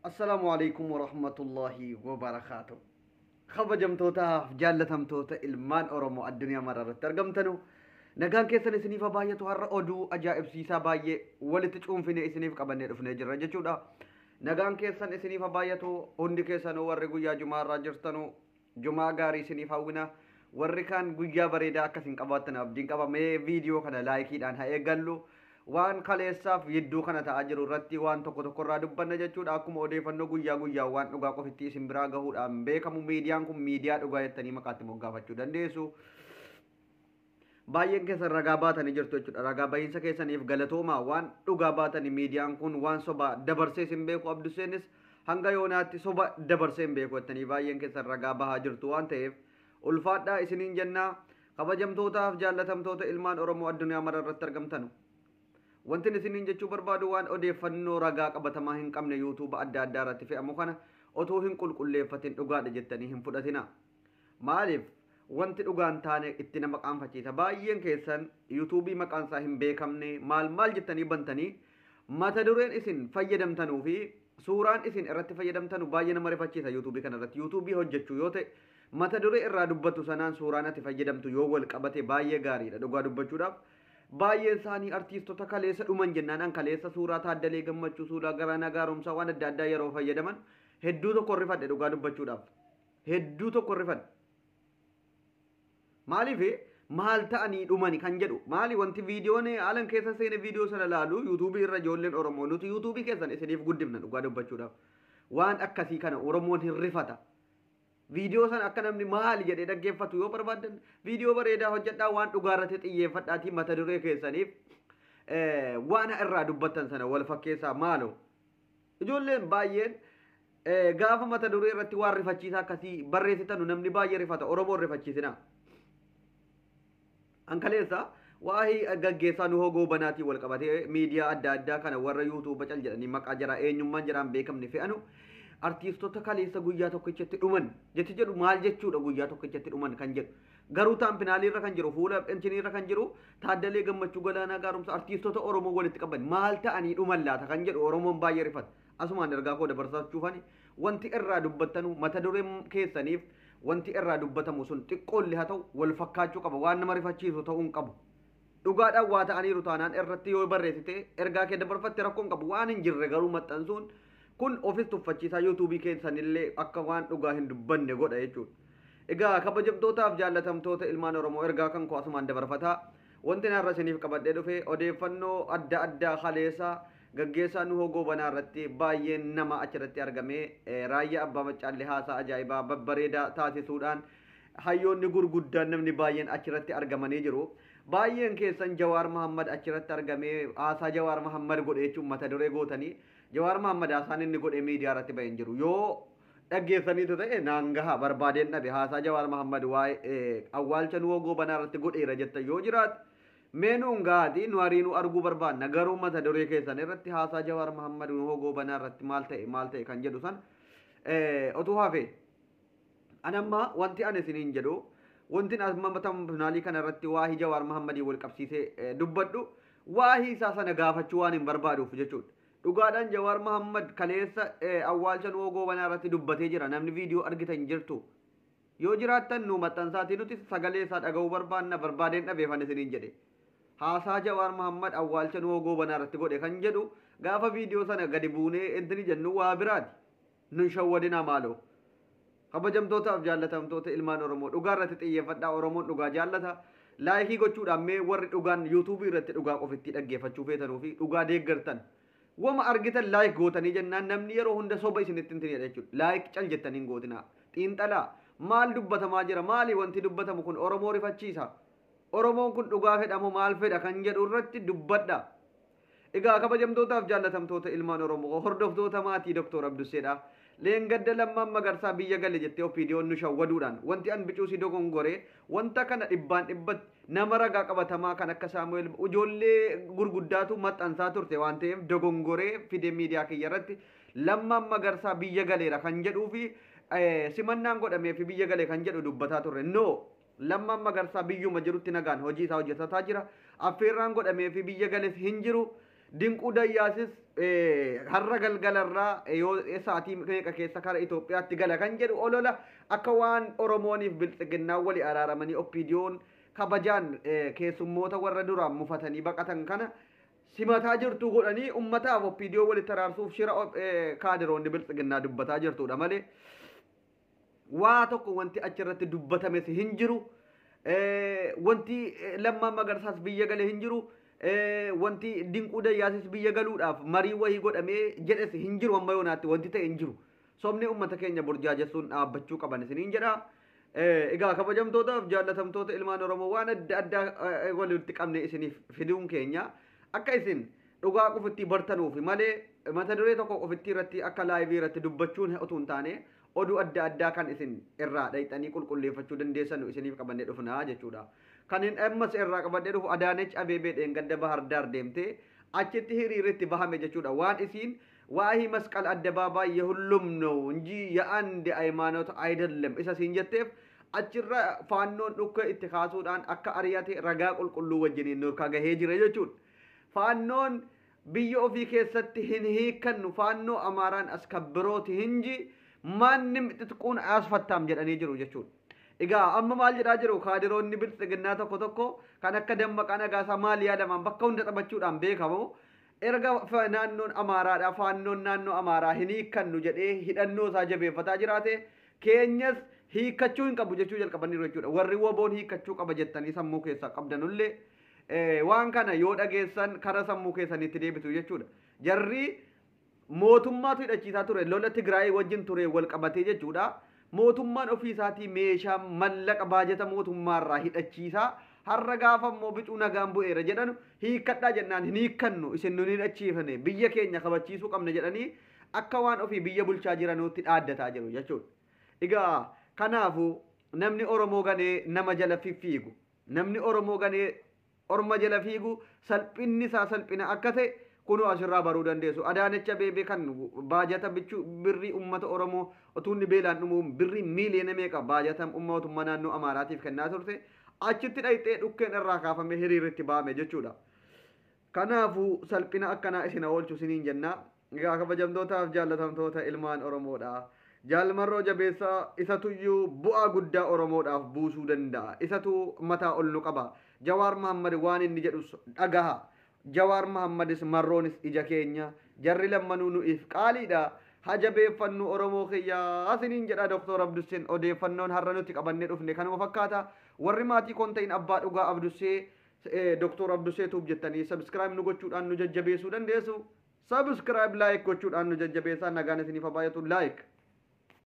Assalamualaikum warahmatullahi wabarakatuh. Kabajamtootaaf jaallatamtoota ilmaan Oromoo addunyaa maraarratti argamtanu nagaan keessan isiniif baay'atu har'a oduu ajaa'ibsiisaa baay'ee walitti cuunfine isiniif qabannee dhufnee jirra jechuudha. Nagaan keessan isiniif baay'atu hundi keessan warri guyyaa jumaa irraa jirtanu jumaa gaarii isiniif hawwina. Warri kaan guyyaa bareedaa akkasiin qabaattan abdiin qabamee viidiyoo kana laayikiidhaan haa eegallu. Waan kaleessaaf yidduu kana ta'aa jiru irratti waan tokko irraa dubbanna jechuudha. Akkuma odeeffannoo guyyaa waan dhugaa qofitti isin biraa gahuudhaan beekamu miidiyaan kun miidiyaa dhugaa jettanii maqaatti moggaafachuu dandeessu. Baay'een keessan ragaa baatanii jirtu jechuudha. Ragaa bahiinsa keessaniif galatooma. Waan dhugaa baatanii miidiyaan kun waan soba dabarsee isin beeku Abduseenis hanga yoonaatti soba dabarsee hin beeku jettanii baay'een keessan ragaa bahaa jirtu waan ta'eef ulfaadhaa isiniin jennaa. Kabajamtootaaf jaallatamtoota ilmaan Oromoo addunyaa maraarratti argamtanu. Wanti isiniin jechuu barbaadu waan odeeffannoo ragaa qabatamaa hin qabne yuutuuba adda addaa irratti fe'amu kana otoo hin qulqulleeffatin dhugaadha jettanii hin fudhatina. Maaliif wanti dhugaan taane itti nama qaanfachiisa. Baay'een keessan yuutuubii maqaan isaa hin beekamne maal jettanii bantanii mata dureen isin fayyadamtanuu fi suuraan isin irratti fayyadamtanu baay'ee nama rifachiisa yuutuubii kana irratti. Yuutuubii hojjechuu yoo ta'e mata duree irraa dubbatu sanaan suuraan ati fayyadamtu yoo wal qabate baay'ee gaariidha dhugaa dubbachuudhaaf. Baay'een isaanii artiistota kaleessa dhuman jennaan kaleessa suuraa Taaddalee Gammachuu suuraa Galaanaa Gaaromsaa waan adda addaa yeroo fayyadaman hedduu tokko rifadhe dhugaa dubbachuudhaaf. Hedduu tokko rifadhe. Maaliif maal ta'anii dhumani kan jedhu maali wanti viidiyoon haalan keessa seene viidiyoo sana laalu yuutuubii irra ijoolleen Oromoo nuti yuutuubii keessan isiniif guddifna dhugaa dubbachuudhaaf. Waan akkasii kana Oromoon hin rifata. Viidiyoo sana akka namni maali jedhee dhaggeeffatu yoo barbaadan viidiyoo bareedaa hojjedhaa waan dhugaarratti xiyyeeffadhaatii mata duree keessaniif waan irraa dubbattan sana wal fakkeessaa maaloo. Ijoolleen baay'een gaafa mata duree irratti waan rifachiisaa akkasii barreessitanu namni baay'ee rifata. Oromoon rifachiisina. Ankaleessa waa'ee gaggeessaa nu hogoo banaatii wal qabatee miidiyaa adda addaa kana warra yuutuuba cal jedhanii maqaa jira eenyummaan jiraan beekamne fe'anu. Artiistota kaleessa guyyaa tokkichatti dhuman jechi jedhu maal jechuudha guyyaa tokkichatti dhuman kan jedhu garuu taampinaaliirra kan jiru fuula penchiniirra kan jiru Taaddalee Gammachuu Galaanaa Gaaromsaa artiistota Oromoo walitti qaban maal ta'anii dhuman laata kan jedhu Oromoon baay'ee rifata. Asumaan ergaa koo dabarsachuufani wanti irraa dubbattanu mata duree keessaniif wanti irraa dubbatamu sun xiqqoollee haa ta'u wal fakkaachuu qaba waan nama rifachiisu ta'uu hin qabu. Dhugaadhaan waa ta'aniiru taanaan irratti yoo barreessite ergaa kee dabarfatte rakkoon qabu waan hin jirre garuu maxxansuun kun ofis tuffachiisaa yuutuubii keessanillee akka waan dhugaa hin dubbanne godha jechuudha. Egaa kabajamtootaaf jaallatamtoota ilmaan Oromoo ergaa kan koo asumaan dabarfataa wanti har'a isiniif qabadhee dhufe odeeffannoo adda addaa kaleessa gaggeessaa nu hogoo banaa irratti baay'een nama achirratti argamee raayyaa abbaa maccaallee haasaa ajaa'ibaa babbareedaa taasisuudhaan hayyoonni gurguddaan namni baay'een achirratti argamanii jiru. Baay'een keessan Jawaar Mahammad achirratti argamee haasaa Jawaar Mahammad godhe jechuun mata duree gootanii Jawaar Mahammad haasaan inni godhe miidiyaa irratti baheen jiru yoo dhaggeessaniitu ta'e naangaha barbaadeen dhabe haasaa Jawaar Mahammad waa'ee awwaalcha nu hogoo banaa irratti godheera jettan yoo jiraate meenuun gaati nu hariinuu arguu barbaanna garuu mata duree keessan irratti haasaa Jawaar Mahammad nu hogoo banaa irratti maal ta'e kan jedhu san otuu hafe anamma wanti ani isiniin jedhu wanti asma tamnaalii kana irratti waa'ee Jawaar Mahammadii wal qabsiisee dubbadhu waa'ee isaa sana gaafachuu waan hin barbaaduuf jechuudha. Dhugaadhaan Jawaar Mahammad kaleessa awwaalcha nu hogoo banaa irratti dubbatee jira namni viidiyoo argitan jirtu. Yoo jiraattan nu maxxansaatii nuti sagalee isaa dhaga'uu barbaadeen dhabeefan isiniin jedhe. Haasaa Jawaar Mahammad awwaalcha nu hogoo banaa irratti godhe kan jedhu gaafa viidiyoo sana gadi buunee intini jennu waa biraati. Nun shawwadinaa maaloo. Kabajamtootaaf jaallatamtoota ilmaan Oromoo dhugaa irratti xiyyeeffadhaa Oromoon dhugaa jaallata. Laayikii gochuudhaan mee warri dhugaan yuutuubii irratti dhugaa qofitti dhaggeeffachuu feetanuu fi dhugaa deeggartan. Wama argitan laayik gootanii jennaan namni yeroo hunda soba isinitti hin tinidha jechuudha. Laayik cal jettanii hin gootinaa. Xiinxalaa maal dubbatamaa jira maali wanti dubbatamu kun Oromoo rifachiisa. Oromoon kun dhugaa fedhamu maal fedha kan jedhu irratti dubbadha. Egaa kabajamtootaaf jaallatamtoota ilmaan Oromoo hordoftoota maatii Dr. Abdusseedha. Leengadda lammaan magarsaa biyya gale jettee opiidiyoon nu shawwaduudhaan wanti an bicuusi dogongoree wanta kana dhibbaan dhibbatti nama ragaa qabatamaa kan akka Saamu'eel ijoollee gurguddaatu maxxansaa turte waan ta'eef dogongoree fide miidiyaa kiyya irratti lammaan magarsaa biyya galeera kan jedhuu fi simannaan godhamee fi biyya galee kan jedhu dubbataa turre. No lammaan magarsaa biyyuma jirutti nagaan hojii isaa hojjetataa jira. Affeerraan godhamee fi biyya galees hin jiru. dinquu dayyaasis har'a galgalarraa yoo sa'aatii meeqa keessa kara Itoophiyaatti gala kan jedhu olola akka waan Oromooniif bilxiginnaa wali araaramanii oppiidiyoon kabajaan keessummoota warra duraan mufatanii baqatan kana simataa jirtu godhanii ummataaf oppiidiyoo walitti araarsuuf shira kaadiroonni bilxiginnaa dubbataa jirtudha malee waa tokko wanti achirratti dubbatames hin jiru. Wanti Lammaa Magarsaas biyya galee hin jiru. Wanti dinquu dayyaasis biyya galuudhaaf marii wahii godhamee jedhes hin jiru amma yoonaatti wanti ta'e hin jiru. Somni uummata keenya burjaajessuun dhaabbachuu qaban isiniin jedha. Egaa kabajamtootaaf jaallatamtoota ilmaan Oromoo waan adda addaa walitti qabne isiniif fiduun keenya akka isin dhugaa qofitti bartanuufi malee mata duree tokko qofitti irratti akka laayivii irratti dubbachuun utuu hin taane oduu adda addaa kan isin irraa dhayxanii qulqulleeffachuu dandeessan isiniif qabannee dhufnaa jechuudha. Kan hin ammas irraa qabannee dhufu Adaanech Abeebee dheengadda Bahar Daar deemtee achitti hiriirritti bahame jechuudha. Waan isiin waa'ee masqal addabaabaay የሁሉም ነው እንጂ የአንድ ሃይማኖት አይደለም isa siin jetteef achirra faannoon dhukkee itti kaasuudhaan akka ari'ate ragaa qulqulluu wajjiniin nurka gahee jira jechuudha. Faannoon biyya ofii keessatti hin hiikannu faannoo Amaaraan as kabbirooti hinji maannim xixiqqoon asfattam jedhanii jiru jechuudha. Egaa amma maal jedhaa jiru kaadiroonni bilxiginnaa tokko kan akka Dammaqaa Nagaasaa maal yaadaman bakka hunda taphachuudhaan beekamu erga naannoon Amaaraadha faannoon naannoo Amaaraa hin hiikannu jedhee hidhannoo isaa jabeeffataa jiraate keenyas hiikachuu hin qabu jechuu jalqabaniiru jechuudha. Warri woboon hiikachuu qaba jettanii sammuu keessaa qabdanullee waan kana yoo dhageessan kara sammuu keessanitti deebitu jechuudha. Jarri mootummaatu hidhachiisaa ture lola Tigraay wajjin ture wal qabatee jechuudha. Mootummaan ofii isaatii meeshaa mallaqa baajata mootummaarraa hidhachiisaa har'a gaafa immoo bicuu nagaan bu'eera jedhanu hiikkadhaa jennaan hin hiikkannu isin nun hidhachiifne biyya keenya kabachiisuu qabna jedhanii akka waan ofii biyya bulchaa jiranuutti dhaaddataa jiru jechuudha. Egaa kanaafu namni Oromoo ganee nama jala fiigu namni Oromoo ganee orma jala fiigu salphinni isaa salphina akka ta'e kunoo asirraa baruu dandeessu. Adaanech Abeebee kan baajata bichuu birrii uummata Oromoo otuunni beelaan dhumuun birrii miiliyoona meeqa baajata mootummaa naannoo Amaaraatiif kennaa turte achitti dhayxee dhukkeen irraa kaafamee hiriirritti baame jechuudha. Kanaafuu salphina akkanaa isin oolchu isiniin jenna. Egaa kabajamtootaaf jaallatamtoota ilmaan Oromoodha. Jaalmarroo jabeessaa isatuyyuu bu'aa guddaa Oromoodhaaf buusuu danda'a. Isatu mataa ol nu qaba. Jawaar Mahammad waan inni jedhu dhagaha. Jawaar Mahammadis marroonis ija keenya jarri lammanuu nuuf qaaliidha. Hajabeeffannu Oromoo kiyyaa asiniin jedha Dr. Abdusseen odeeffannoon har'a nuti qabannee dhufne kanuma fakkaata. Warri maatii kon ta'in abbaa dhugaa Abdussee Dr. Abdussee tuub jettanii subscribe nu gochuudhaan nu jajjabeessuu dandeessu. Subscribe like gochuudhaan nu jajjabeessaa nagaan isiniif baay'atu like.